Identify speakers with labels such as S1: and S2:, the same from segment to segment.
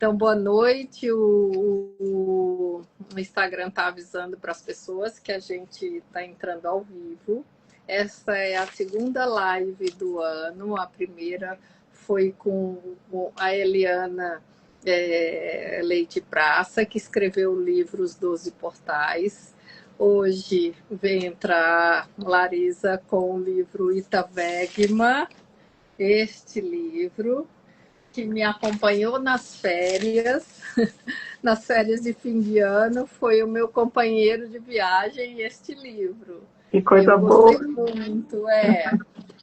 S1: Então, boa noite. O Instagram está avisando para as pessoas que a gente está entrando ao vivo. Essa é a segunda live do ano. A primeira foi com a Eliana Leite Praça, que escreveu o livro Os 12 Portais. Hoje vem entrar Larisa com o livro Ita Wegman, este livro que me acompanhou nas férias de fim de ano, foi o meu companheiro de viagem, este livro.
S2: Que coisa boa!
S1: Eu gostei muito,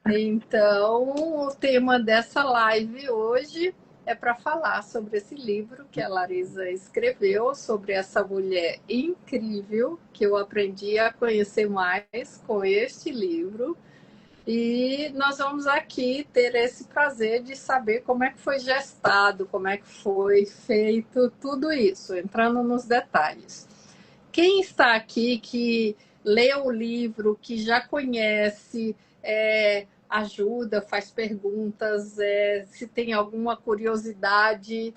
S1: Então, o tema dessa live hoje é para falar sobre esse livro que a Larisa escreveu, sobre essa mulher incrível que eu aprendi a conhecer mais com este livro. E nós vamos aqui ter esse prazer de saber como é que foi gestado, como é que foi feito tudo isso, entrando nos detalhes. Quem está aqui que leu o livro, que já conhece, ajuda, faz perguntas, se tem alguma curiosidade,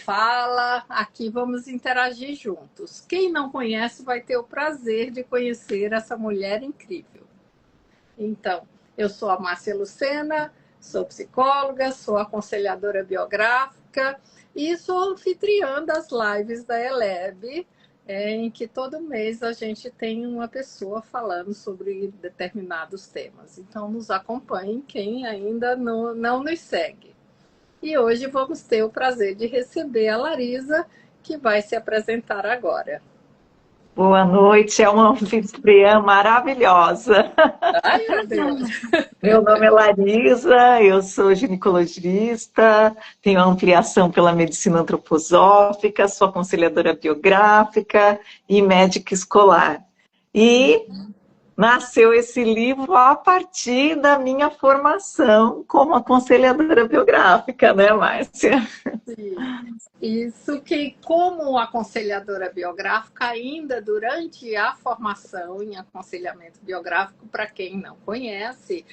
S1: fala, aqui vamos interagir juntos. Quem não conhece vai ter o prazer de conhecer essa mulher incrível. Então, eu sou a Márcia Lucena, sou psicóloga, sou aconselhadora biográfica e sou anfitriã das lives da ELEB, em que todo mês a gente tem uma pessoa falando sobre determinados temas. Então, nos acompanhem quem ainda não nos segue. E hoje vamos ter o prazer de receber a Larisa, que vai se apresentar agora.
S2: Boa noite, é uma anfitriã maravilhosa.
S1: Ai, meu Deus!
S2: Meu nome é Larisa, eu sou ginecologista, tenho ampliação pela medicina antroposófica, sou aconselhadora biográfica e médica escolar. E nasceu esse livro a partir da minha formação como aconselhadora biográfica, né, Márcia?
S1: Sim. Isso que, como aconselhadora biográfica, ainda durante a formação em aconselhamento biográfico, para quem não conhece,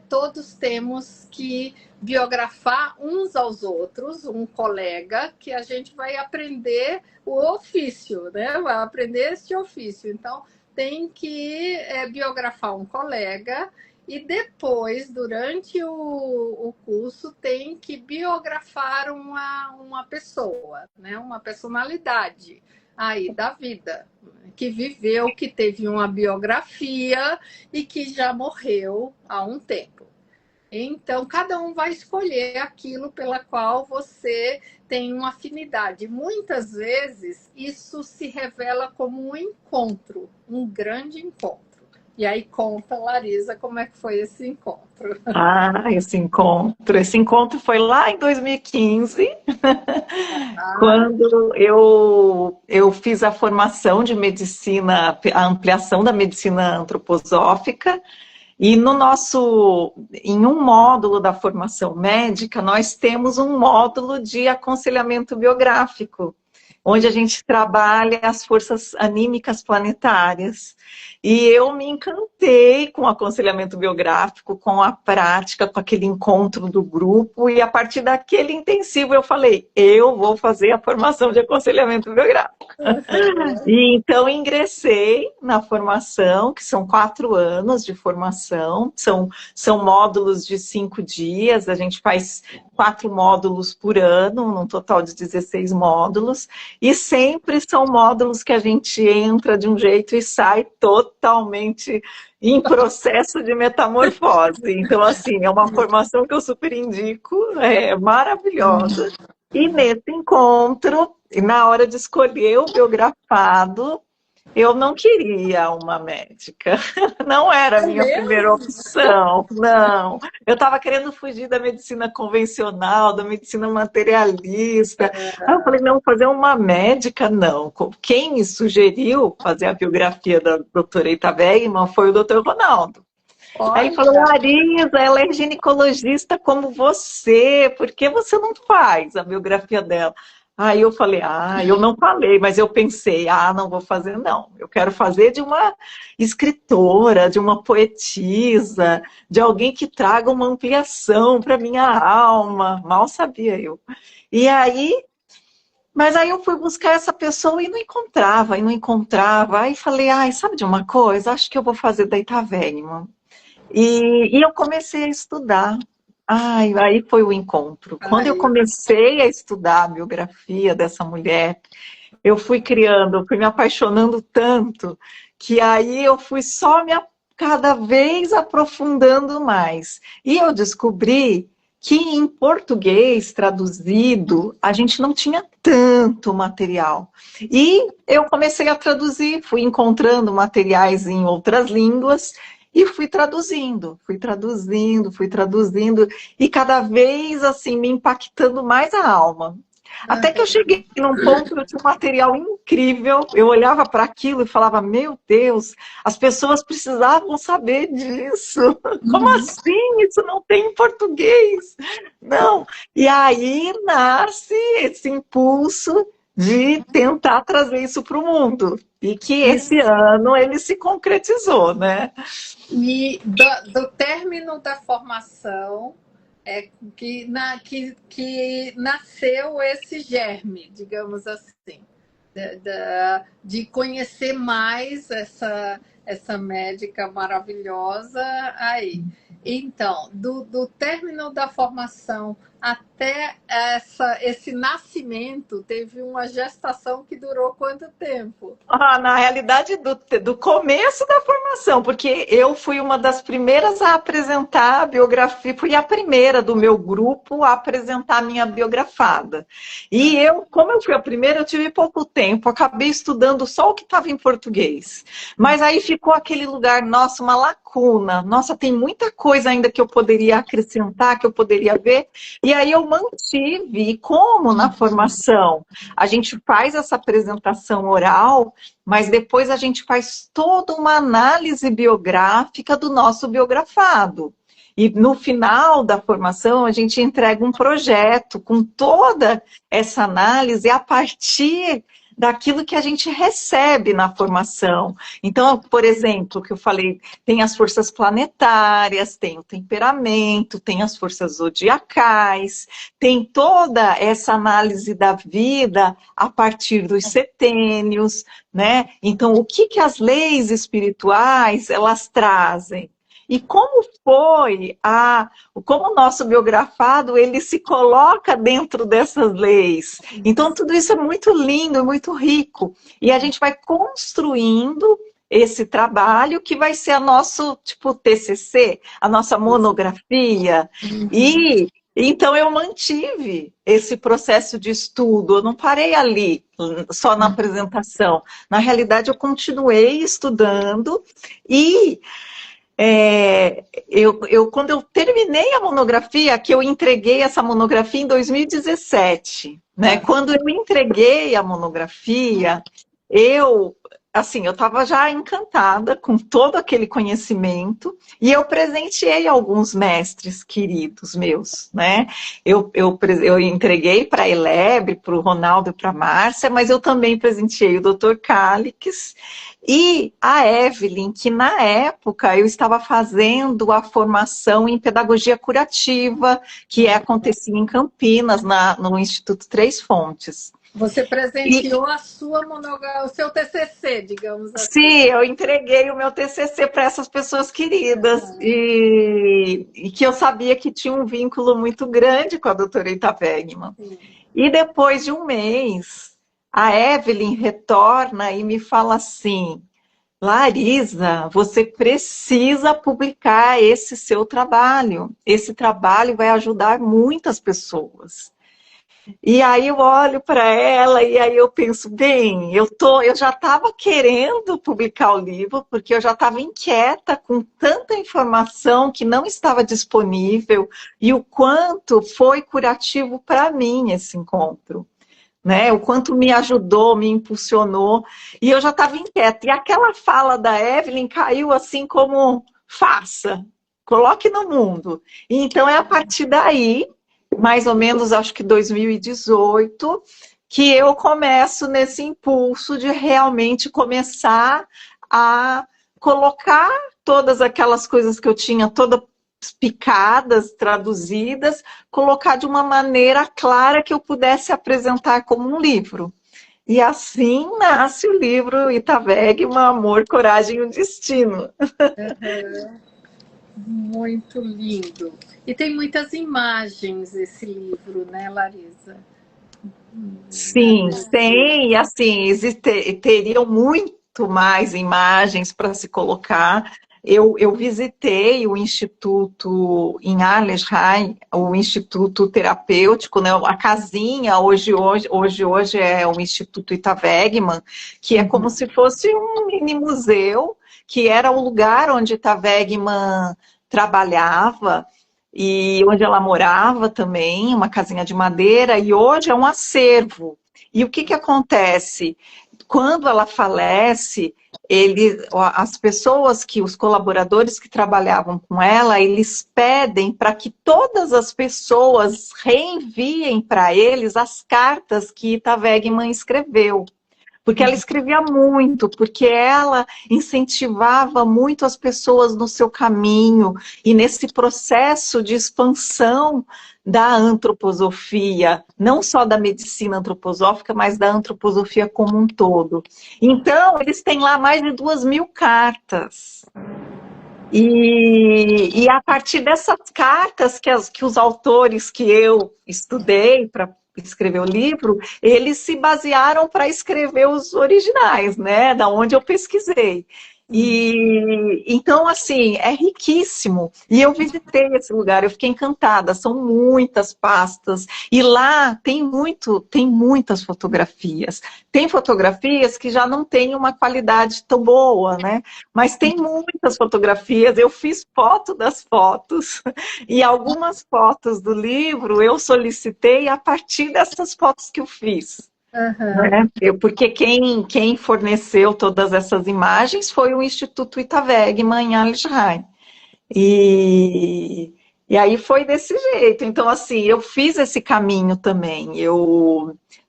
S1: todos temos que biografar uns aos outros, um colega, que a gente vai aprender o ofício, né? Vai aprender este ofício. Então, tem que biografar um colega e depois, durante o curso, tem que biografar uma pessoa, né? Uma personalidade aí da vida, que viveu, que teve uma biografia e que já morreu há um tempo. Então, cada um vai escolher aquilo pela qual você tem uma afinidade. Muitas vezes, isso se revela como um encontro, um grande encontro. E aí conta, Larisa, como é que foi esse encontro.
S2: Esse encontro foi lá em 2015, quando eu fiz a formação de medicina, a ampliação da medicina antroposófica, e em um módulo da formação médica, nós temos um módulo de aconselhamento biográfico, onde a gente trabalha as forças anímicas planetárias. E eu me encantei com o aconselhamento biográfico, com a prática, com aquele encontro do grupo, e a partir daquele intensivo eu falei, eu vou fazer a formação de aconselhamento biográfico. E então ingressei na formação, que são 4 anos de formação, são módulos de 5 dias, a gente faz 4 módulos por ano, num total de 16 módulos, e sempre são módulos que a gente entra de um jeito e sai totalmente em processo de metamorfose. Então, assim, é uma formação que eu super indico, é maravilhosa. E nesse encontro, na hora de escolher o biografado, eu não queria uma médica, não era a minha primeira opção, não. Eu estava querendo fugir da medicina convencional, da medicina materialista. Aí eu falei, não, fazer uma médica, não. Quem me sugeriu fazer a biografia da doutora Ita Wegman foi o doutor Ronaldo. Olha. Aí ele falou, Larisa, ela é ginecologista como você, por que você não faz a biografia dela? Aí eu falei, eu não falei, mas eu pensei, não vou fazer não. Eu quero fazer de uma escritora, de uma poetisa, de alguém que traga uma ampliação para minha alma. Mal sabia eu. E aí, mas aí eu fui buscar essa pessoa e não encontrava, e não encontrava. Aí falei, sabe de uma coisa? Acho que eu vou fazer da Itavegman. E eu comecei a estudar. Aí foi o encontro. Quando eu
S1: Ai,
S2: comecei a estudar a biografia dessa mulher, eu fui criando, fui me apaixonando tanto, que aí eu fui só cada vez aprofundando mais. E eu descobri que em português traduzido, a gente não tinha tanto material. E eu comecei a traduzir, fui encontrando materiais em outras línguas, e fui traduzindo, fui traduzindo, e cada vez assim me impactando mais a alma. Até que eu cheguei num ponto que eu tinha um material incrível, eu olhava para aquilo e falava, meu Deus, as pessoas precisavam saber disso. Como assim? Isso não tem em português. Não. E aí nasce esse impulso de tentar trazer isso para o mundo. E que esse ano ele se concretizou, né?
S1: e do término da formação que nasceu esse germe, digamos assim, de conhecer mais essa médica maravilhosa aí. Então, do término da formação até esse nascimento, teve uma gestação que durou quanto tempo?
S2: Na realidade, do começo da formação, porque eu fui uma das primeiras a apresentar a biografia, fui a primeira do meu grupo a apresentar a minha biografada. E eu, como eu fui a primeira, eu tive pouco tempo, acabei estudando só o que estava em português. Mas aí ficou aquele lugar, nossa, uma lacuna. Nossa, tem muita coisa ainda que eu poderia acrescentar, que eu poderia ver. E aí eu mantive, como na formação a gente faz essa apresentação oral, mas depois a gente faz toda uma análise biográfica do nosso biografado. E no final da formação, a gente entrega um projeto com toda essa análise a partir daquilo que a gente recebe na formação. Então, por exemplo, que eu falei, tem as forças planetárias, tem o temperamento, tem as forças zodiacais, tem toda essa análise da vida a partir dos setênios, né? Então, o que as leis espirituais elas trazem? E como como o nosso biografado, ele se coloca dentro dessas leis. Então, tudo isso é muito lindo, muito rico. E a gente vai construindo esse trabalho que vai ser a nosso, tipo, TCC, a nossa monografia. E então eu mantive esse processo de estudo, eu não parei ali, só na apresentação. Na realidade, eu continuei estudando e quando eu terminei a monografia, que eu entreguei essa monografia em 2017, né? Quando eu entreguei a monografia, assim, eu estava já encantada com todo aquele conhecimento e eu presenteei alguns mestres queridos meus, né? Eu entreguei para a Elebre, para o Ronaldo e para a Márcia, mas eu também presenteei o Dr. Calix e a Evelyn, que na época eu estava fazendo a formação em pedagogia curativa, que acontecia em Campinas, no Instituto Três Fontes.
S1: Você presenteou a sua o seu TCC, digamos assim.
S2: Sim, eu entreguei o meu TCC para essas pessoas queridas e que eu sabia que tinha um vínculo muito grande com a doutora Ita Wegman. E depois de um mês, a Evelyn retorna e me fala assim, Larisa, você precisa publicar esse seu trabalho. Esse trabalho vai ajudar muitas pessoas. E aí eu olho para ela e aí eu penso, bem, eu já estava querendo publicar o livro, porque eu já estava inquieta com tanta informação que não estava disponível e o quanto foi curativo para mim esse encontro, né? O quanto me ajudou, me impulsionou, e eu já estava inquieta. E aquela fala da Evelyn caiu assim como, faça, coloque no mundo. E então é a partir daí mais ou menos, acho que 2018, que eu começo nesse impulso de realmente começar a colocar todas aquelas coisas que eu tinha todas picadas, traduzidas, colocar de uma maneira clara que eu pudesse apresentar como um livro. E assim nasce o livro Itavegma, Amor, Coragem e o Destino.
S1: Uhum. Muito lindo. E tem muitas imagens esse livro, né, Larisa?
S2: Sim, tem, e assim, teriam muito mais imagens para se colocar. Eu visitei o Instituto em Arlesheim, o Instituto Terapêutico, né, a casinha, hoje é o Instituto Itavegman, que é como se fosse um mini museu, que era o lugar onde Itavegman trabalhava, e onde ela morava também, uma casinha de madeira, e hoje é um acervo. E o que, que acontece? Quando ela falece, as pessoas os colaboradores que trabalhavam com ela, eles pedem para que todas as pessoas reenviem para eles as cartas que Ita Wegman escreveu. Porque ela escrevia muito, porque ela incentivava muito as pessoas no seu caminho e nesse processo de expansão da antroposofia, não só da medicina antroposófica, mas da antroposofia como um todo. Então, eles têm lá mais de 2.000 cartas. E a partir dessas cartas que os autores que eu estudei para escrever o livro, eles se basearam para escrever os originais, né, da onde eu pesquisei. E então, assim, é riquíssimo. E eu visitei esse lugar, eu fiquei encantada. São muitas pastas. E lá tem muitas fotografias. Tem fotografias que já não têm uma qualidade tão boa, né? Mas tem muitas fotografias. Eu fiz foto das fotos. E algumas fotos do livro eu solicitei a partir dessas fotos que eu fiz. Né? Porque quem forneceu todas essas imagens foi o Instituto Ita Wegman em Arlesheim. E aí foi desse jeito. Então, assim, eu fiz esse caminho também.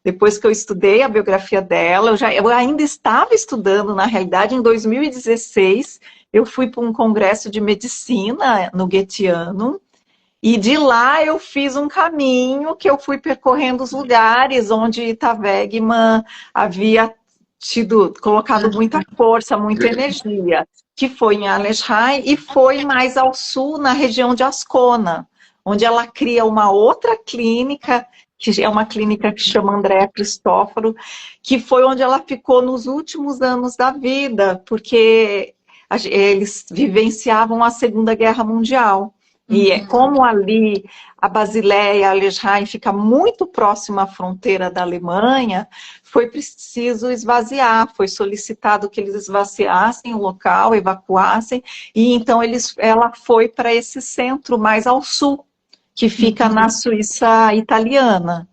S2: Depois que eu estudei a biografia dela, eu ainda estava estudando, na realidade, em 2016, eu fui para um congresso de medicina no Goetheanum, e de lá eu fiz um caminho que eu fui percorrendo os lugares onde Ita Wegman havia colocado muita força, muita energia, que foi em Arlesheim e foi mais ao sul, na região de Ascona, onde ela cria uma outra clínica, que é uma clínica que chama Andréa Cristóforo, que foi onde ela ficou nos últimos anos da vida, porque eles vivenciavam a Segunda Guerra Mundial. E como ali a Basileia, a Arlesheim fica muito próxima à fronteira da Alemanha, foi preciso esvaziar, foi solicitado que eles esvaziassem o local, evacuassem, e então ela foi para esse centro mais ao sul, que fica na Suíça italiana.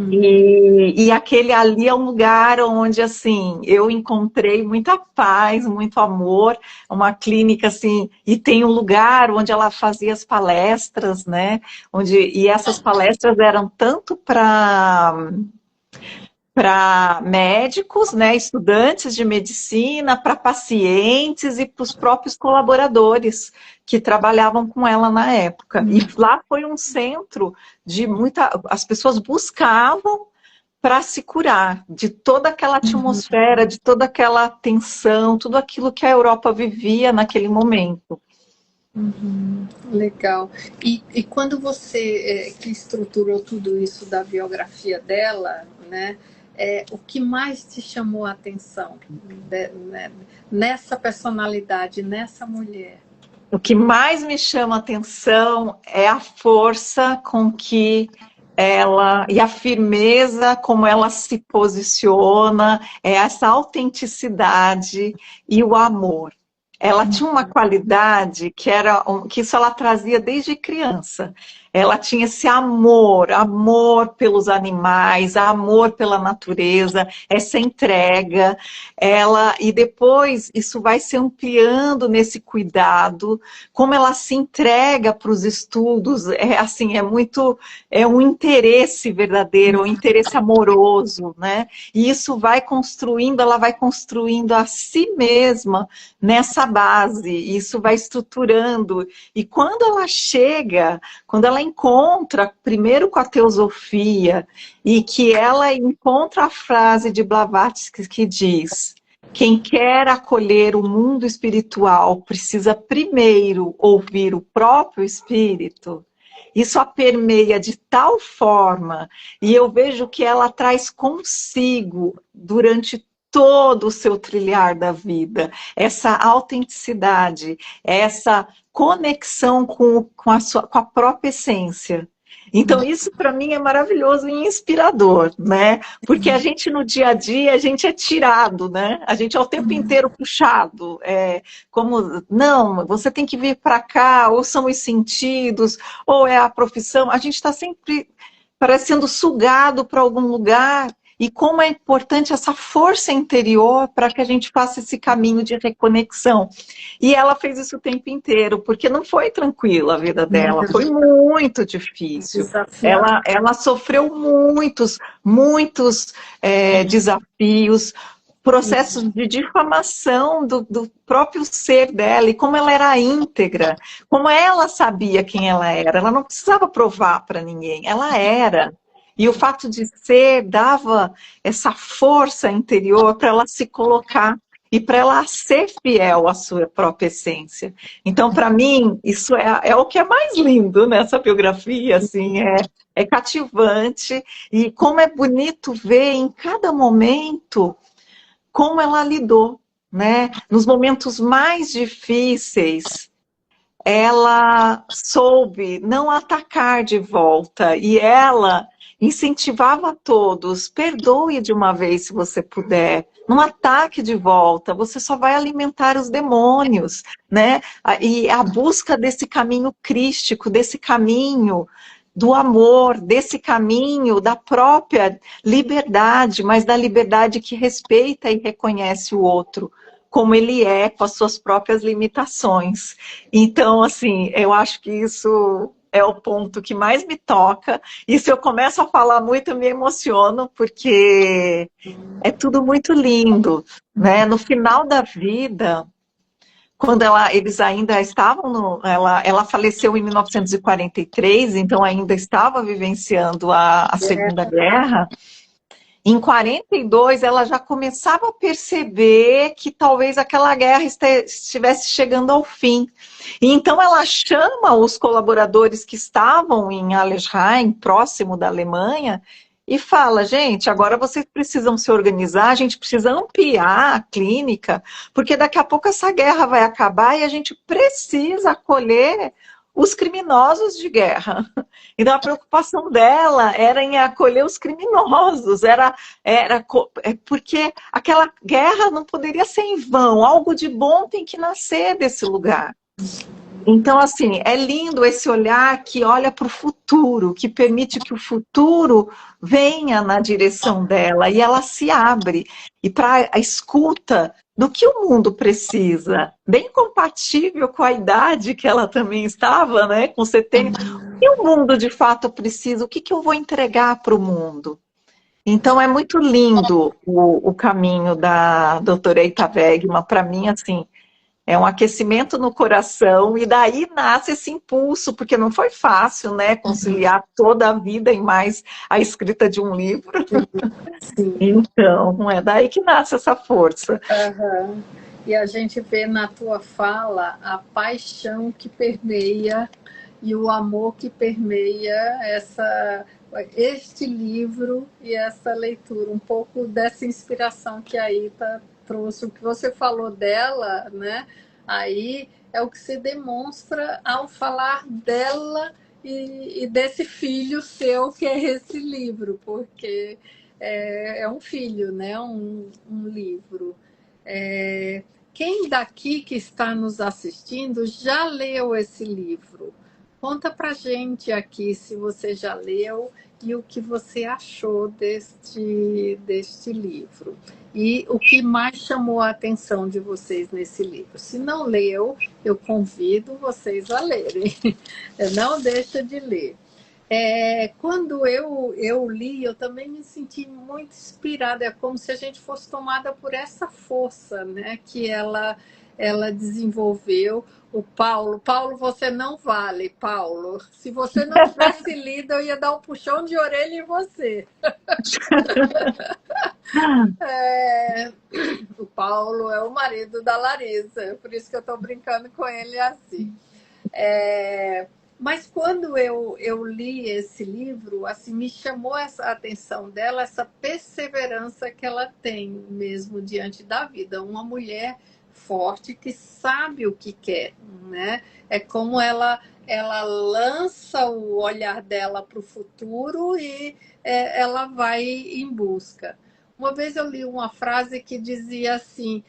S2: E aquele ali é um lugar onde, assim, eu encontrei muita paz, muito amor, uma clínica, assim, e tem um lugar onde ela fazia as palestras, né, e essas palestras eram tanto para médicos, né, estudantes de medicina, para pacientes e para os próprios colaboradores que trabalhavam com ela na época. E lá foi um centro de as pessoas buscavam para se curar de toda aquela atmosfera, de toda aquela tensão, tudo aquilo que a Europa vivia naquele momento.
S1: Legal. E quando você que estruturou tudo isso da biografia dela, né? O que mais te chamou a atenção né, nessa personalidade, nessa mulher?
S2: O que mais me chama a atenção é a força com que ela, e a firmeza como ela se posiciona, é essa autenticidade e o amor. ela tinha uma qualidade que que isso ela trazia desde criança. Ela tinha esse amor, amor pelos animais, amor pela natureza, essa entrega. E depois isso vai se ampliando nesse cuidado, como ela se entrega para os estudos, é um interesse verdadeiro, um interesse amoroso, né? E isso vai construindo, ela vai construindo a si mesma nessa base, isso vai estruturando. E quando ela encontra, primeiro com a teosofia, e que ela encontra a frase de Blavatsky que diz: quem quer acolher o mundo espiritual precisa primeiro ouvir o próprio espírito. Isso a permeia de tal forma, e eu vejo que ela traz consigo, durante todo o seu trilhar da vida, essa autenticidade, essa conexão com a própria essência. Então, isso para mim é maravilhoso e inspirador, né? Porque a gente no dia a dia, a gente é tirado, né? A gente é o tempo inteiro puxado. Não, você tem que vir para cá, ou são os sentidos, ou é a profissão. A gente está sempre parecendo sugado para algum lugar. E como é importante essa força interior para que a gente faça esse caminho de reconexão. E ela fez isso o tempo inteiro, porque não foi tranquila a vida dela, foi muito difícil. Ela sofreu muitos desafios, processos de difamação do próprio ser dela, e como ela era íntegra, como ela sabia quem ela não precisava provar para ninguém, ela era. E o fato de ser dava essa força interior para ela se colocar e para ela ser fiel à sua própria essência. Então, para mim, isso é o que é mais lindo nessa biografia, assim, é cativante, e como é bonito ver em cada momento como ela lidou, né? Nos momentos mais difíceis, ela soube não atacar de volta, e ela incentivava a todos: perdoe de uma vez se você puder, não ataque de volta, você só vai alimentar os demônios, né? E a busca desse caminho crístico, desse caminho do amor, desse caminho da própria liberdade, mas da liberdade que respeita e reconhece o outro como ele é, com as suas próprias limitações. Então, assim, eu acho que isso é o ponto que mais me toca. E se eu começo a falar muito, eu me emociono, porque é tudo muito lindo, né? No final da vida, quando eles ainda estavam ela faleceu em 1943, então ainda estava vivenciando a Segunda Guerra. Em 42, ela já começava a perceber que talvez aquela guerra estivesse chegando ao fim. E então ela chama os colaboradores que estavam em Alesheim, próximo da Alemanha, e fala: gente, agora vocês precisam se organizar, a gente precisa ampliar a clínica, porque daqui a pouco essa guerra vai acabar e a gente precisa acolher os criminosos de guerra. Então a preocupação dela era em acolher os criminosos, porque aquela guerra não poderia ser em vão, algo de bom tem que nascer desse lugar. Então, assim, é lindo esse olhar que olha para o futuro, que permite que o futuro venha na direção dela, e ela se abre. E para a escuta do que o mundo precisa, bem compatível com a idade que ela também estava, né, com 70. O que o mundo de fato precisa? O que eu vou entregar para o mundo? Então, é muito lindo o caminho da doutora Eita Wegman. Para mim, assim, é um aquecimento no coração, e daí nasce esse impulso, porque não foi fácil, né, conciliar toda a vida e mais a escrita de um livro.
S1: Sim.
S2: Então, é daí que nasce essa força.
S1: Uhum. E a gente vê na tua fala a paixão que permeia e o amor que permeia este livro e essa leitura, um pouco dessa inspiração que a Ita trouxe. O que você falou dela, né? Aí é o que se demonstra ao falar dela e desse filho seu que é esse livro, porque é um filho, né? Um livro. quem daqui que está nos assistindo já leu esse livro? Conta pra gente aqui se você já leu e o que você achou deste livro. E o que mais chamou a atenção de vocês nesse livro. Se não leu, eu convido vocês a lerem. Não deixa de ler. Quando eu li, eu também me senti muito inspirada. É como se a gente fosse tomada por essa força, né, que ela desenvolveu. O Paulo, você não vale, Paulo. Se você não tivesse lido, eu ia dar um puxão de orelha em você. O Paulo é o marido da Larissa, por isso que eu estou brincando com ele assim. Mas quando eu li esse livro, assim, me chamou a atenção dela, essa perseverança que ela tem mesmo diante da vida. Uma mulher forte que sabe o que quer, né? É como ela lança o olhar dela para o futuro e ela vai em busca. Uma vez eu li uma frase que dizia assim,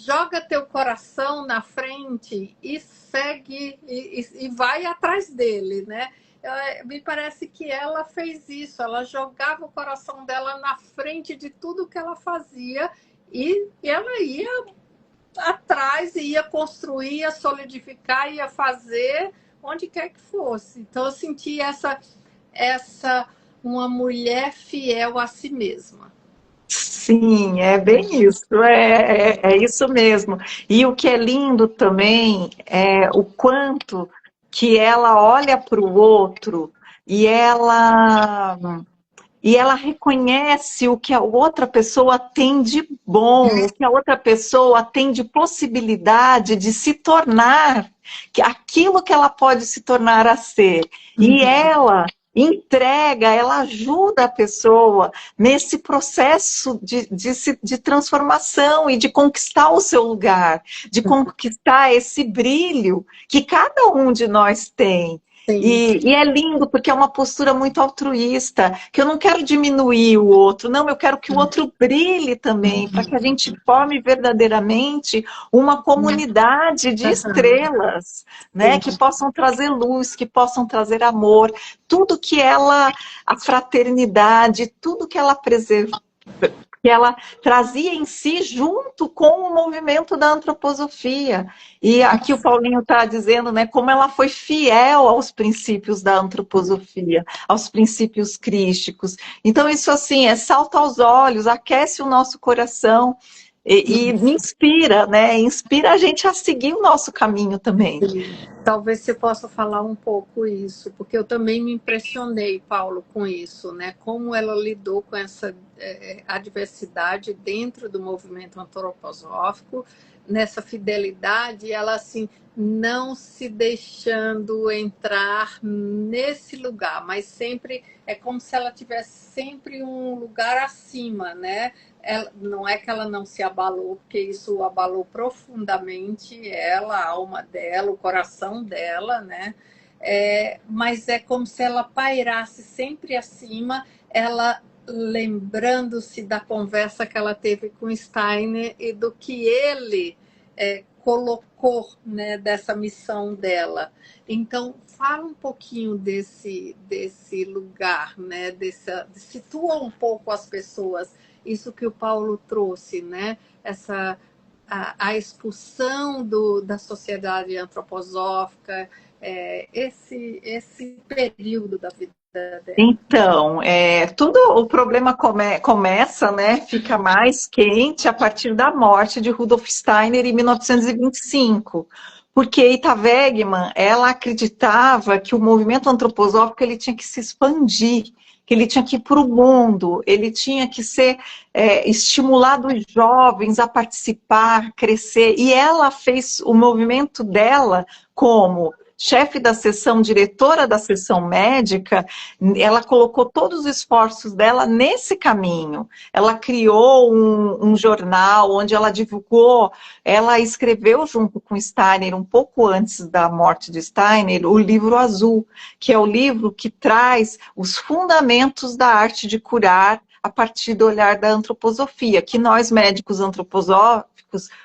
S1: joga teu coração na frente e segue e vai atrás dele, né? Me parece que ela fez isso, ela jogava o coração dela na frente de tudo que ela fazia e ela ia atrás, ia construir, ia solidificar, ia fazer onde quer que fosse. Então eu senti uma mulher fiel a si mesma.
S2: Sim, é bem isso, é isso mesmo. E o que é lindo também é o quanto que ela olha para o outro e ela reconhece o que a outra pessoa tem de bom, o que a outra pessoa tem de possibilidade de se tornar, aquilo que ela pode se tornar a ser. E ela entrega, ela ajuda a pessoa nesse processo de transformação e de conquistar o seu lugar, de conquistar esse brilho que cada um de nós tem. E é lindo porque é uma postura muito altruísta, que eu não quero diminuir o outro, não, eu quero que o outro brilhe também, para que a gente forme verdadeiramente uma comunidade de estrelas, né, que possam trazer luz, que possam trazer amor, tudo que a fraternidade, tudo que ela preserva, que ela trazia em si junto com o movimento da antroposofia. E aqui o Paulinho está dizendo, né, como ela foi fiel aos princípios da antroposofia, aos princípios crísticos. Então isso assim, salta aos olhos, aquece o nosso coração e me inspira, né? Inspira a gente a seguir o nosso caminho também.
S1: Talvez você possa falar um pouco isso, porque eu também me impressionei, Paulo, com isso, né? Como ela lidou com essa adversidade dentro do movimento antroposófico, nessa fidelidade, ela assim não se deixando entrar nesse lugar, mas sempre é como se ela tivesse sempre um lugar acima, né? Não é que ela não se abalou, porque isso abalou profundamente ela, a alma dela, o coração dela, né? Mas é como se ela pairasse sempre acima, ela lembrando-se da conversa que ela teve com Steiner e do que ele colocou, né, dessa missão dela. Então, fala um pouquinho desse lugar, né? Situa um pouco as pessoas, isso que o Paulo trouxe, né? A expulsão da sociedade antroposófica, esse período da vida dela.
S2: Então, o problema começa, né, fica mais quente a partir da morte de Rudolf Steiner em 1925, porque Ita Wegman, ela acreditava que o movimento antroposófico ele tinha que se expandir, que ele tinha que ir para o mundo, ele tinha que ser estimulado os jovens a participar, a crescer, e ela fez o movimento dela como chefe da seção, diretora da seção médica, ela colocou todos os esforços dela nesse caminho. Ela criou um jornal onde ela divulgou, ela escreveu junto com Steiner, um pouco antes da morte de Steiner, o livro Azul, que é o livro que traz os fundamentos da arte de curar a partir do olhar da antroposofia, que nós médicos antroposóficos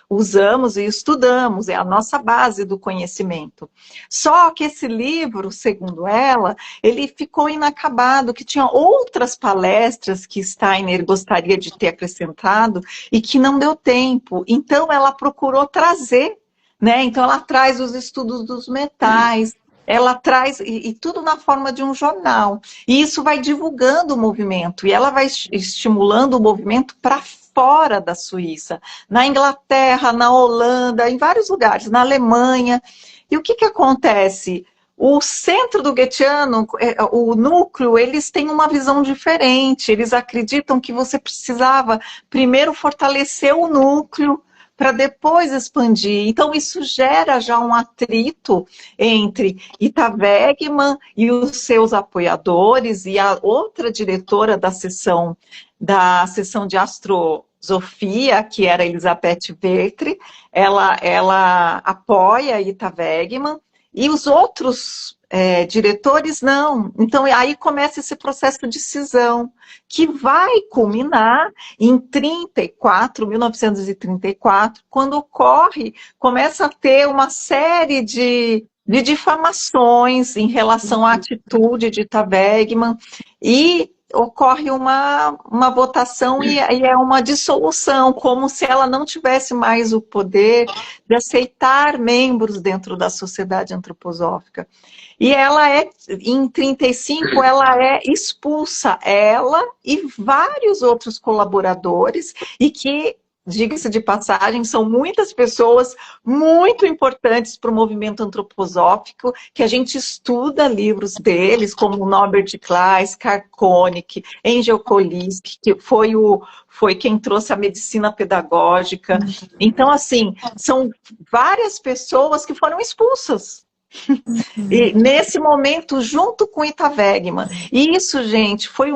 S2: usamos e estudamos, é a nossa base do conhecimento. Só que esse livro, segundo ela, ele ficou inacabado, que tinha outras palestras que Steiner gostaria de ter acrescentado e que não deu tempo. Então ela procurou trazer, né? Então ela traz os estudos dos metais, ela traz, e tudo na forma de um jornal. E isso vai divulgando o movimento, e ela vai estimulando o movimento para fora da Suíça, na Inglaterra, na Holanda, em vários lugares, na Alemanha. E o que acontece? O centro do Goetheano, o núcleo, eles têm uma visão diferente. Eles acreditam que você precisava primeiro fortalecer o núcleo para depois expandir. Então, isso gera já um atrito entre Ita Wegman e os seus apoiadores e a outra diretora da seção de astrosofia, que era Elisabeth Vertri, ela apoia Ita Wegman, e os outros diretores não. Então, aí começa esse processo de cisão, que vai culminar em 1934, quando começa a ter uma série de difamações em relação à atitude de Ita Wegman, e ocorre uma votação e é uma dissolução, como se ela não tivesse mais o poder de aceitar membros dentro da sociedade antroposófica. E ela em 35, ela é expulsa, ela e vários outros colaboradores, e que, diga-se de passagem, são muitas pessoas muito importantes para o movimento antroposófico, que a gente estuda livros deles, como Norbert Kleis, Karl Koenig, Angel Kolinsky, que foi quem trouxe a medicina pedagógica. Então, assim, são várias pessoas que foram expulsas. E nesse momento, junto com Ita Wegman. E isso, gente, foi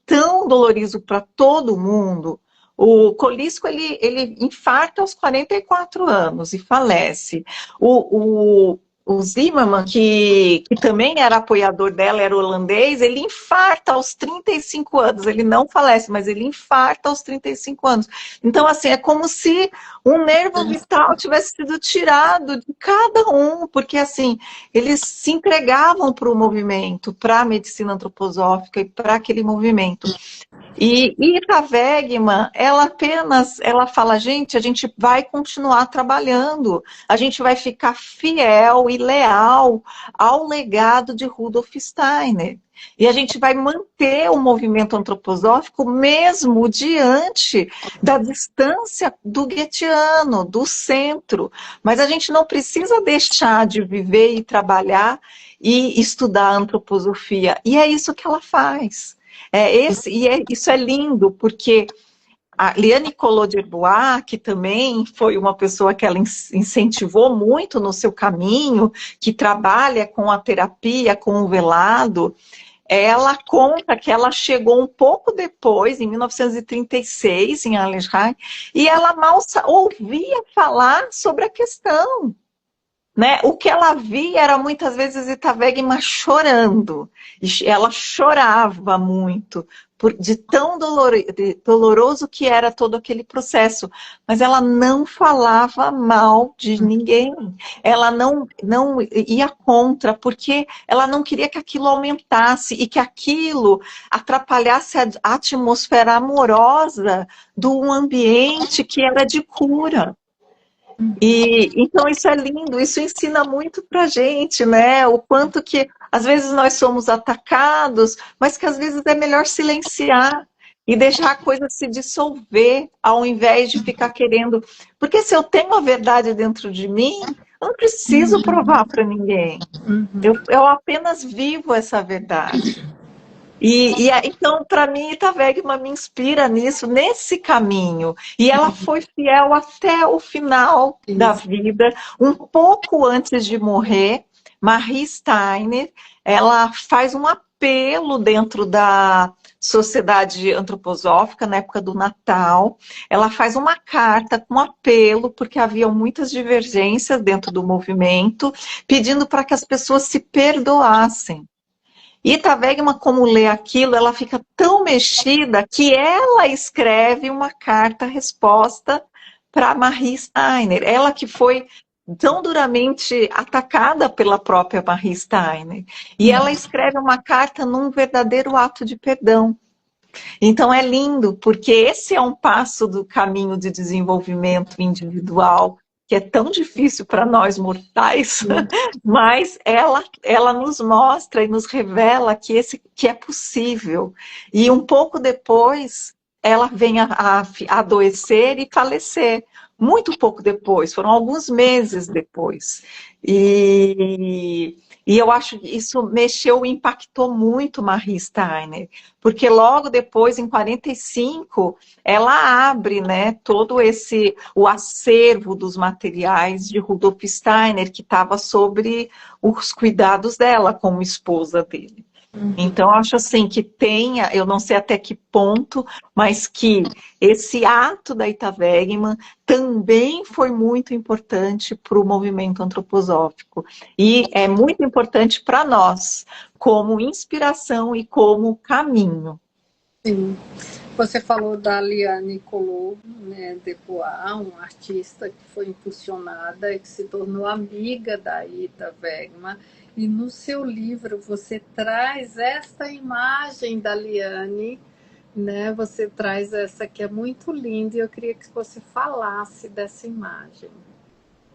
S2: tão doloroso para todo mundo. O Kolisco, ele infarta aos 44 anos e falece. O Zimmermann, que também era apoiador dela, era holandês, ele infarta aos 35 anos. Ele não falece, mas ele infarta aos 35 anos. Então, assim, é como se um nervo vital tivesse sido tirado de cada um, porque, assim, eles se entregavam para o movimento, para a medicina antroposófica e para aquele movimento. E Ita Wegman, ela fala, gente, a gente vai continuar trabalhando, a gente vai ficar fiel e leal ao legado de Rudolf Steiner. E a gente vai manter o movimento antroposófico mesmo diante da distância do Goetheano, do centro. Mas a gente não precisa deixar de viver e trabalhar e estudar a antroposofia. E é isso que ela faz. Isso é lindo, porque a Liane Collot-D'Herbois, que também foi uma pessoa que ela incentivou muito no seu caminho, que trabalha com a terapia, com o velado, ela conta que ela chegou um pouco depois, em 1936, em Allenheim, e ela mal ouvia falar sobre a questão. Né? O que ela via era muitas vezes Ita Wegman chorando. Ela chorava muito, de tão doloroso que era todo aquele processo. Mas ela não falava mal de ninguém. Ela não ia contra, porque ela não queria que aquilo aumentasse e que aquilo atrapalhasse a atmosfera amorosa do ambiente que era de cura. E então isso é lindo, isso ensina muito pra gente, né? O quanto que às vezes nós somos atacados, mas que às vezes é melhor silenciar e deixar a coisa se dissolver, ao invés de ficar querendo. Porque se eu tenho a verdade dentro de mim, eu não preciso provar para ninguém. Eu apenas vivo essa verdade. Então, para mim, Ita Wegman me inspira nesse caminho. E ela foi fiel até o final da vida, um pouco antes de morrer. Marie Steiner, ela faz um apelo dentro da Sociedade Antroposófica, na época do Natal. Ela faz uma carta com apelo, porque havia muitas divergências dentro do movimento, pedindo para que as pessoas se perdoassem. Ita Wegman, como lê aquilo, ela fica tão mexida que ela escreve uma carta-resposta para Marie Steiner. Ela que foi tão duramente atacada pela própria Marie Steiner. E ela escreve uma carta num verdadeiro ato de perdão. Então é lindo, porque esse é um passo do caminho de desenvolvimento individual, que é tão difícil para nós mortais, mas ela nos mostra e nos revela que é possível. E um pouco depois, ela vem a adoecer e falecer. Muito pouco depois, foram alguns meses depois. E eu acho que isso mexeu, impactou muito Marie Steiner, porque logo depois, em 45, ela abre, né, todo o acervo dos materiais de Rudolf Steiner, que estava sobre os cuidados dela como esposa dele. Então, eu acho assim que tenha, eu não sei até que ponto, mas que esse ato da Ita Wegman também foi muito importante para o movimento antroposófico. E é muito importante para nós, como inspiração e como caminho.
S1: Sim. Você falou da Liane Colombo, né, Depois, uma artista que foi impulsionada e que se tornou amiga da Ita Wegman. E no seu livro você traz esta imagem da Liane, né? Você traz essa que é muito linda e eu queria que você falasse dessa imagem.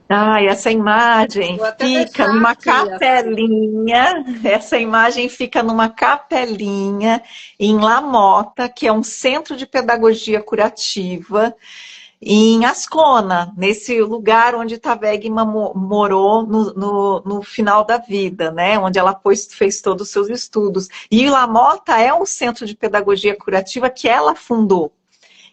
S2: Ah, essa imagem
S1: Vou até
S2: fica
S1: deixar
S2: numa
S1: aqui assim.
S2: capelinha, essa imagem fica numa capelinha em La Mota, que é um centro de pedagogia curativa, em Ascona, nesse lugar onde Ita Wegman morou no final da vida, né? Onde ela fez todos os seus estudos. E La Mota é um centro de pedagogia curativa que ela fundou.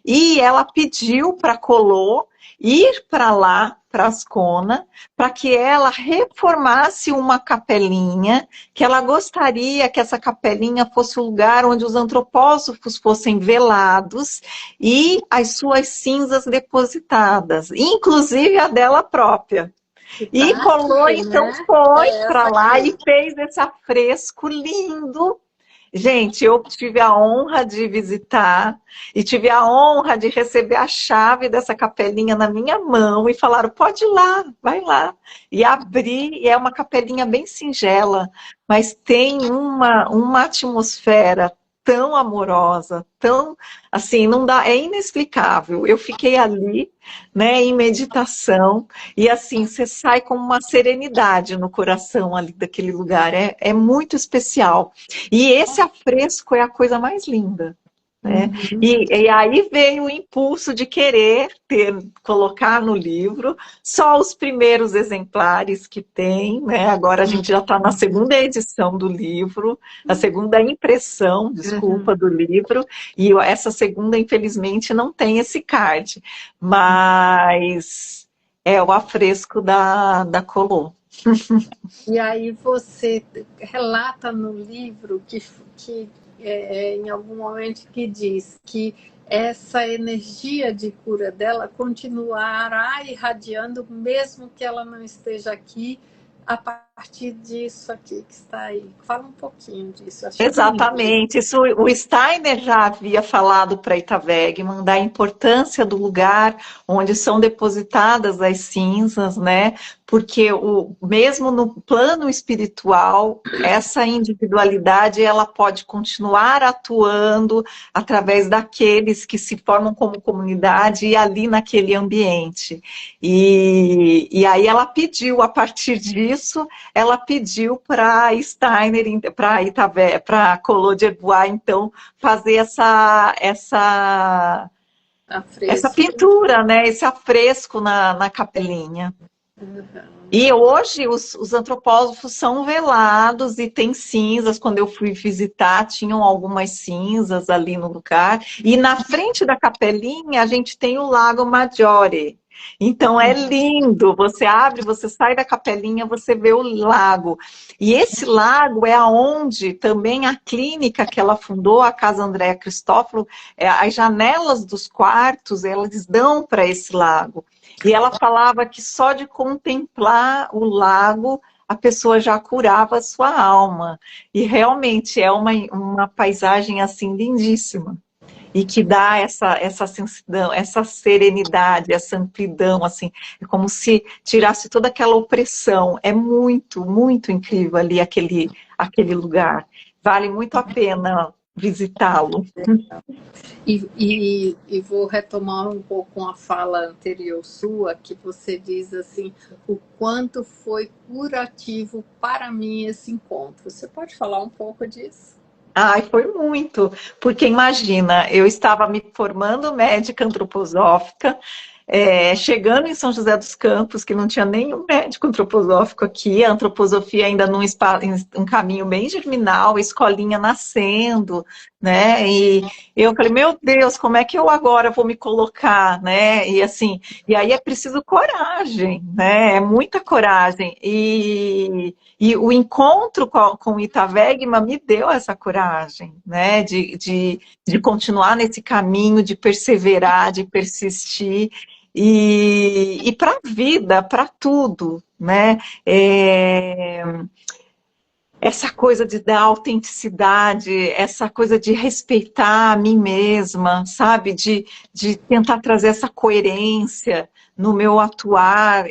S2: E ela pediu para Collot ir para lá, para Ascona, para que ela reformasse uma capelinha, que ela gostaria que essa capelinha fosse o lugar onde os antropósofos fossem velados e as suas cinzas depositadas, inclusive a dela própria. E
S1: Tá
S2: Collot,
S1: aqui,
S2: então,
S1: né?
S2: foi
S1: É
S2: para
S1: essa
S2: lá e
S1: aqui.
S2: fez esse afresco lindo. Gente, eu tive a honra de visitar e tive a honra de receber a chave dessa capelinha na minha mão e falaram, pode ir lá, vai lá. E abri, e é uma capelinha bem singela, mas tem uma atmosfera tão amorosa, tão, assim, não dá, é inexplicável. Eu fiquei ali, né, em meditação, e assim, você sai com uma serenidade no coração ali daquele lugar, é muito especial. E esse afresco é a coisa mais linda, né? E aí veio o impulso de querer colocar no livro só os primeiros exemplares que tem, né? Agora a gente já está na segunda edição do livro, a segunda impressão, desculpa, do livro, e essa segunda, infelizmente, não tem esse card, mas é o afresco da Collot.
S1: E aí você relata no livro que em algum momento que diz que essa energia de cura dela continuará irradiando mesmo que ela não esteja aqui a partir disso aqui que está aí. Fala um pouquinho disso, achei lindo.
S2: Exatamente. Isso, o Steiner já havia falado para Ita Wegman da importância do lugar onde são depositadas as cinzas, né? Porque mesmo no plano espiritual, essa individualidade ela pode continuar atuando através daqueles que se formam como comunidade e ali naquele ambiente. E aí ela pediu, a partir disso, ela pediu para Steiner, para Collot d'Herbois, então, fazer essa
S1: Afresco.
S2: pintura, né? Esse afresco na capelinha. E hoje os antropósofos são velados e tem cinzas. Quando eu fui visitar, tinham algumas cinzas ali no lugar. E na frente da capelinha, a gente tem o Lago Maggiore. Então é lindo. Você abre, você sai da capelinha, você vê o lago. E esse lago é aonde também a clínica que ela fundou, a Casa Andréa Cristófalo, as janelas dos quartos, elas dão para esse lago. E ela falava que só de contemplar o lago, a pessoa já curava a sua alma. E realmente é uma paisagem assim lindíssima. E que dá essa sensidão, essa serenidade, essa amplidão, assim, é como se tirasse toda aquela opressão. É muito, muito incrível ali aquele lugar. Vale muito a pena visitá-lo.
S1: E vou retomar um pouco uma fala anterior sua, que você diz assim, o quanto foi curativo para mim esse encontro. Você pode falar um pouco disso?
S2: Ai, foi muito, porque imagina, eu estava me formando médica antroposófica, chegando em São José dos Campos, que não tinha nenhum médico antroposófico aqui, a antroposofia ainda em um caminho bem germinal, escolinha nascendo, né? E eu falei, meu Deus, como é que eu agora vou me colocar, né? E assim, e aí é preciso coragem, né? É muita coragem. E o encontro com o Ita Wegman me deu essa coragem, né? De continuar nesse caminho, de perseverar, de persistir. E para a vida, para tudo, né? Essa coisa da autenticidade, essa coisa de respeitar a mim mesma, sabe? De tentar trazer essa coerência no meu atuar,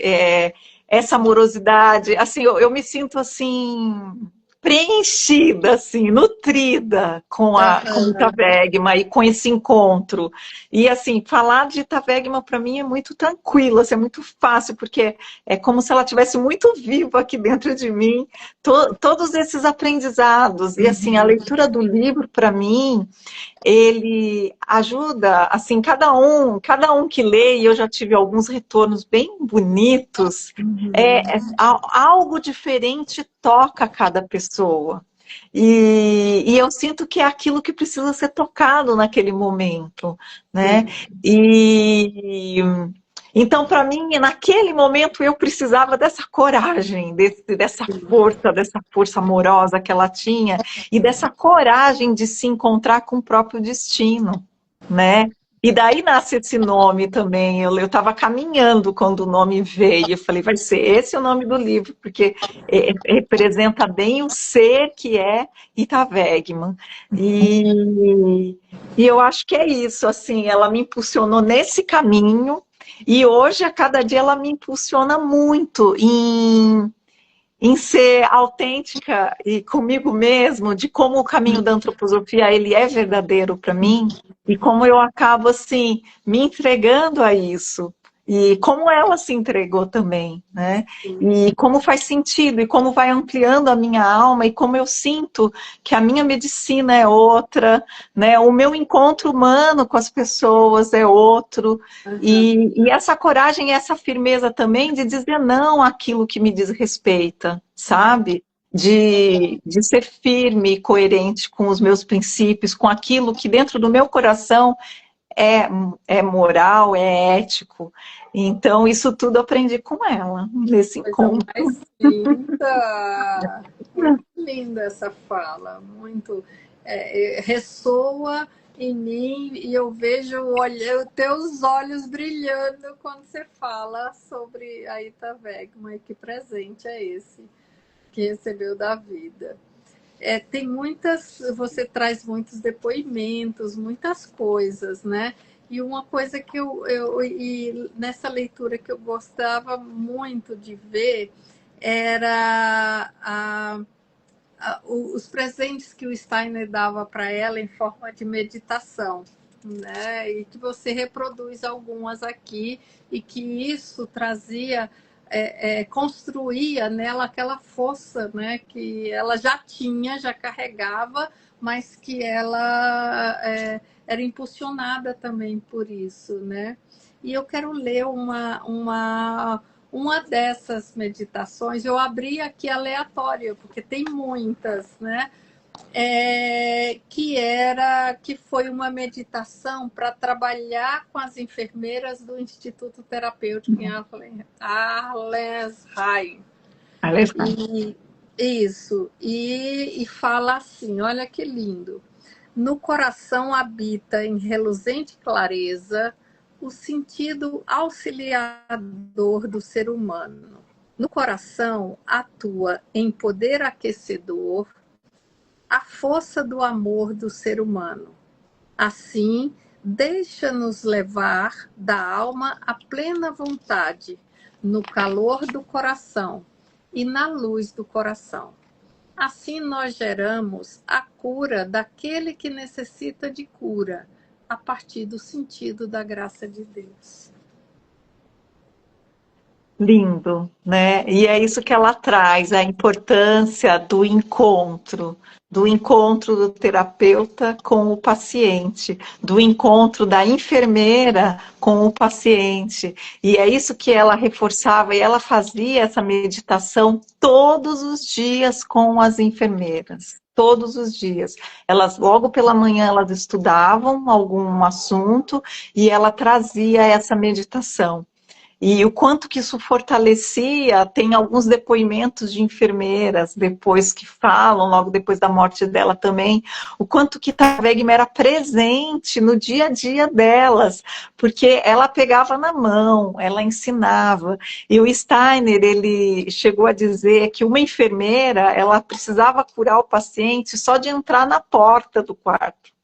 S2: essa amorosidade. Assim, eu me sinto assim preenchida, assim, nutrida com o Ita Wegman e com esse encontro. E assim, falar de Ita Wegman para mim é muito tranquilo, assim, é muito fácil, porque é como se ela estivesse muito viva aqui dentro de mim, todos esses aprendizados. E assim, a leitura do livro, para mim, ele ajuda, assim, cada um que lê, e eu já tive alguns retornos bem bonitos, algo diferente toca cada pessoa. E eu sinto que é aquilo que precisa ser tocado naquele momento, né? E então, para mim, naquele momento, eu precisava dessa coragem, dessa força amorosa que ela tinha, e dessa coragem de se encontrar com o próprio destino, né? E daí nasce esse nome também. Eu estava caminhando quando o nome veio. Eu falei, vai ser esse o nome do livro, porque representa bem o ser que é Ita Wegman. E eu acho que é isso, assim, ela me impulsionou nesse caminho. E hoje, a cada dia, ela me impulsiona muito em ser autêntica e comigo mesmo, de como o caminho da antroposofia ele é verdadeiro para mim, e como eu acabo, assim, me entregando a isso. E como ela se entregou também, né? E como faz sentido, e como vai ampliando a minha alma, e como eu sinto que a minha medicina é outra, né? O meu encontro humano com as pessoas é outro. E essa coragem e essa firmeza também de dizer não àquilo que me desrespeita, sabe? De ser firme e coerente com os meus princípios, com aquilo que dentro do meu coração é moral, é ético. Então, isso tudo aprendi com ela, nesse
S1: Coisa
S2: encontro.
S1: mais linda! Muito linda essa fala, muito ressoa em mim e eu vejo os teus olhos brilhando quando você fala sobre a Ita Wegman. E que presente é esse que recebeu da vida? Tem você traz muitos depoimentos, muitas coisas, né? E uma coisa que e nessa leitura que eu gostava muito de ver era os presentes que o Steiner dava para ela em forma de meditação, né? E que você reproduz algumas aqui e que isso trazia, construía nela aquela força, né? Que ela já tinha, já carregava, mas que ela era impulsionada também por isso, né? E eu quero ler uma dessas meditações. Eu abri aqui aleatória, porque tem muitas, né? Que foi uma meditação para trabalhar com as enfermeiras do Instituto Terapêutico em Arlesheim. E isso, e fala assim, olha que lindo. No coração habita em reluzente clareza o sentido auxiliador do ser humano. No coração atua em poder aquecedor a força do amor do ser humano. Assim, deixa-nos levar da alma a plena vontade, no calor do coração e na luz do coração. Assim nós geramos a cura daquele que necessita de cura, a partir do sentido da graça de Deus.
S2: Lindo, né? E é isso que ela traz, a importância do encontro do terapeuta com o paciente, do encontro da enfermeira com o paciente. E é isso que ela reforçava, e ela fazia essa meditação todos os dias com as enfermeiras. Todos os dias. Elas, logo pela manhã, elas estudavam algum assunto e ela trazia essa meditação. E o quanto que isso fortalecia, tem alguns depoimentos de enfermeiras depois que falam, logo depois da morte dela também, o quanto que Tavegma era presente no dia a dia delas, porque ela pegava na mão, ela ensinava. E o Steiner, ele chegou a dizer que uma enfermeira, ela precisava curar o paciente só de entrar na porta do quarto.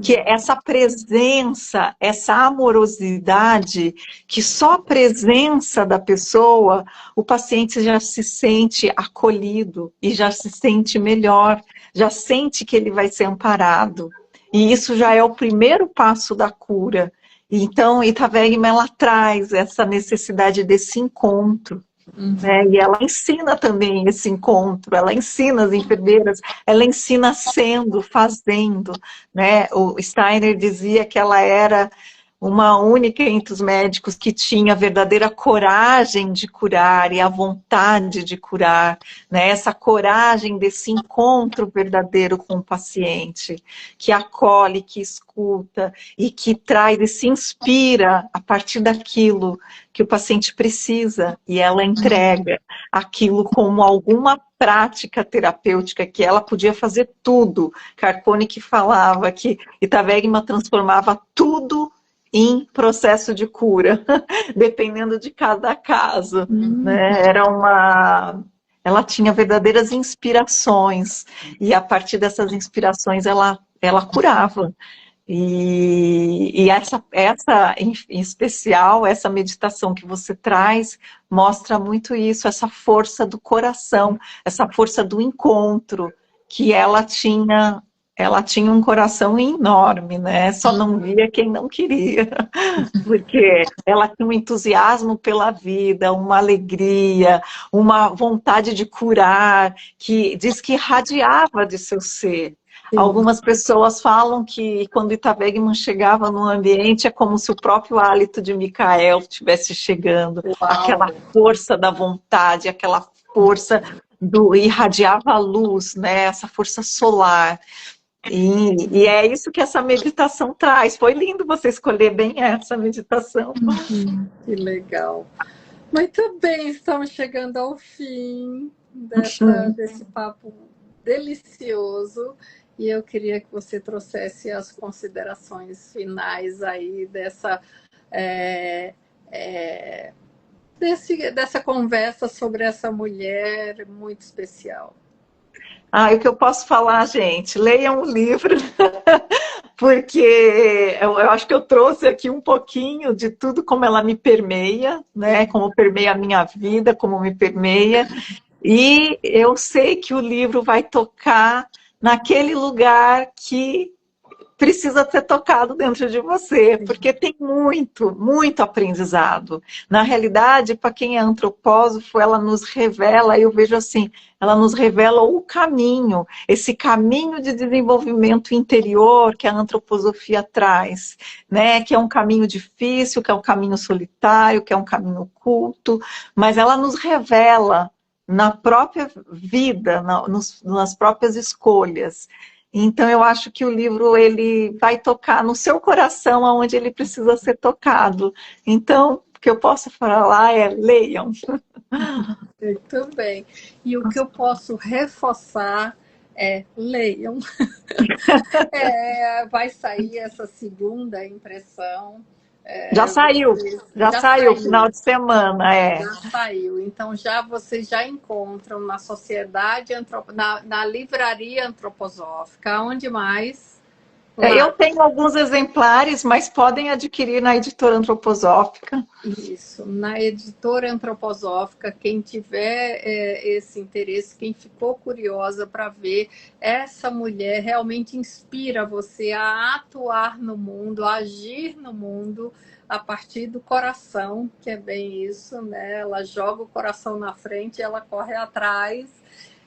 S2: Que essa presença, essa amorosidade, que só a presença da pessoa, o paciente já se sente acolhido e já se sente melhor, já sente que ele vai ser amparado. E isso já é o primeiro passo da cura. Então, Itavegma, ela traz essa necessidade desse encontro. Né? E ela ensina também esse encontro, ela ensina as enfermeiras, ela ensina sendo, fazendo. Né? O Steiner dizia que ela era uma única entre os médicos que tinha a verdadeira coragem de curar e a vontade de curar, né? Essa coragem desse encontro verdadeiro com o paciente, que acolhe, que escuta e que traz e se inspira a partir daquilo que o paciente precisa e ela entrega aquilo como alguma prática terapêutica, que ela podia fazer tudo. Carpone que falava que Itavegma transformava tudo em processo de cura, dependendo de cada caso. Né? Ela tinha verdadeiras inspirações, e a partir dessas inspirações ela curava. E essa em especial, essa meditação que você traz, mostra muito isso, essa força do coração, essa força do encontro, que ela tinha um coração enorme, né? Só não via quem não queria, porque ela tinha um entusiasmo pela vida, uma alegria, uma vontade de curar, que diz que irradiava de seu ser. Sim. Algumas pessoas falam que quando Itavegma chegava no ambiente é como se o próprio hálito de Micael estivesse chegando. Uau. Aquela força da vontade, aquela força do irradiava a luz, né? Essa força solar. E é isso que essa meditação traz. Foi lindo você escolher bem essa meditação.
S1: Que legal. Muito bem, estamos chegando ao fim desse papo delicioso. E eu queria que você trouxesse as considerações finais aí dessa conversa sobre essa mulher muito especial.
S2: O que eu posso falar, gente? Leiam o livro, porque eu acho que eu trouxe aqui um pouquinho de tudo como ela me permeia, né? Como permeia a minha vida, como me permeia. E eu sei que o livro vai tocar naquele lugar que precisa ser tocado dentro de você, porque tem muito, muito aprendizado. Na realidade, para quem é antropósofo, ela nos revela, eu vejo assim, ela nos revela o caminho, esse caminho de desenvolvimento interior que a antroposofia traz, né? Que é um caminho difícil, que é um caminho solitário, que é um caminho oculto, mas ela nos revela na própria vida, nas próprias escolhas. Então, eu acho que o livro ele vai tocar no seu coração aonde ele precisa ser tocado. Então, o que eu posso falar é leiam.
S1: Muito bem. E o que eu posso reforçar é leiam. Vai sair essa segunda impressão
S2: Já saiu, já
S1: Já
S2: saiu, final
S1: saiu.
S2: de semana,
S1: Já
S2: é.
S1: saiu. Então, já vocês já encontram na Sociedade, na Livraria Antroposófica. Onde mais?
S2: Eu
S1: Lá.
S2: tenho alguns exemplares, mas podem adquirir na editora antroposófica.
S1: Isso. Na Editora Antroposófica, quem tiver esse interesse, quem ficou curiosa para ver, essa mulher realmente inspira você a atuar no mundo, a agir no mundo a partir do coração, que é bem isso, né? Ela joga o coração na frente, ela corre atrás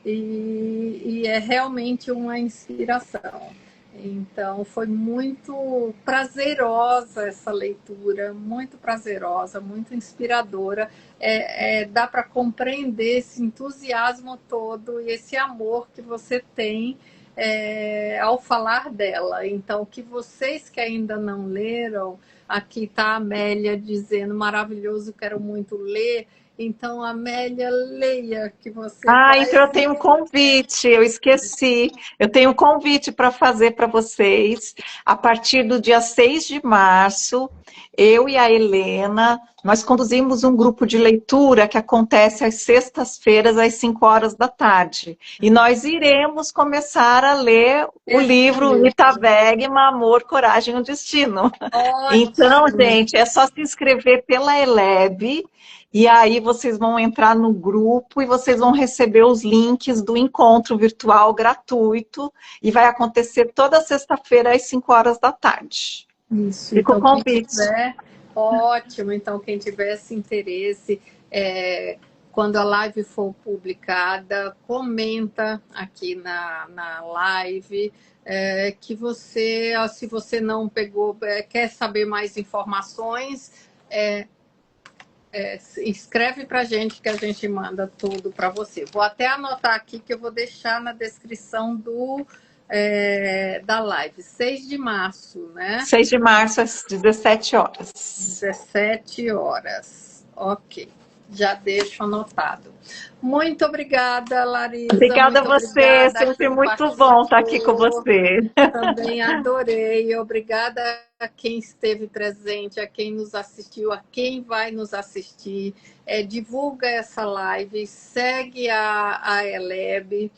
S1: e é realmente uma inspiração. Então, foi muito prazerosa essa leitura, muito prazerosa, muito inspiradora. Dá para compreender esse entusiasmo todo e esse amor que você tem ao falar dela. Então, que vocês que ainda não leram, aqui está a Amélia dizendo, maravilhoso, quero muito ler. Então, Amélia, leia, que você
S2: Ah,
S1: vai...
S2: então eu tenho um convite, eu esqueci. Eu tenho um convite para fazer para vocês. A partir do dia 6 de março, eu e a Helena, nós conduzimos um grupo de leitura que acontece às sextas-feiras, às 5 horas da tarde. E nós iremos começar a ler o
S1: Esse
S2: livro
S1: livro.
S2: Rita Wegman, Amor, Coragem e o Destino. Então,
S1: Ótimo.
S2: gente, é só se inscrever pela Eleb. E aí vocês vão entrar no grupo e vocês vão receber os links do encontro virtual gratuito e vai acontecer toda sexta-feira às 5 horas da tarde.
S1: Isso,
S2: Fica o
S1: então quem
S2: convite.
S1: tiver, ótimo, então quem tiver esse interesse, quando a live for publicada, comenta aqui na live, que você, se você não pegou, quer saber mais informações, escreve para a gente que a gente manda tudo para você. Vou até anotar aqui que eu vou deixar na descrição da live. 6 de março, né?
S2: 6 de março às 17 horas.
S1: 17 horas. Ok. Já deixo anotado. Muito obrigada, Larisa.
S2: Obrigada a
S1: Muito
S2: você,
S1: obrigada a
S2: sempre
S1: quem
S2: muito bom estar aqui com
S1: participou.
S2: você.
S1: Também adorei. Obrigada a quem esteve presente, a quem nos assistiu, a quem vai nos assistir. Divulga essa live, segue a Eleb,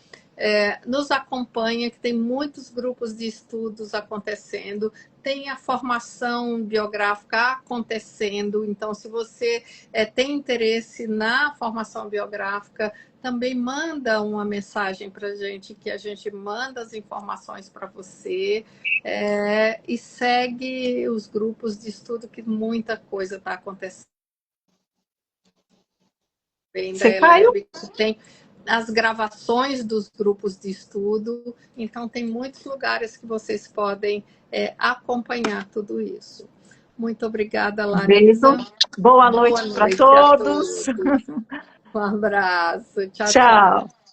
S1: nos acompanha, que tem muitos grupos de estudos acontecendo, tem a formação biográfica acontecendo. Então, se você tem interesse na formação biográfica, também manda uma mensagem para a gente, que a gente manda as informações para você, e segue os grupos de estudo, que muita coisa está acontecendo. Da
S2: Você caiu?
S1: Eleb, que tem as gravações dos grupos de estudo, então tem muitos lugares que vocês podem acompanhar tudo isso. Muito obrigada, Larisa.
S2: Beijo. Boa
S1: Boa
S2: noite para
S1: noite a
S2: todos.
S1: todos. Um abraço. Tchau, tchau.
S2: Tchau.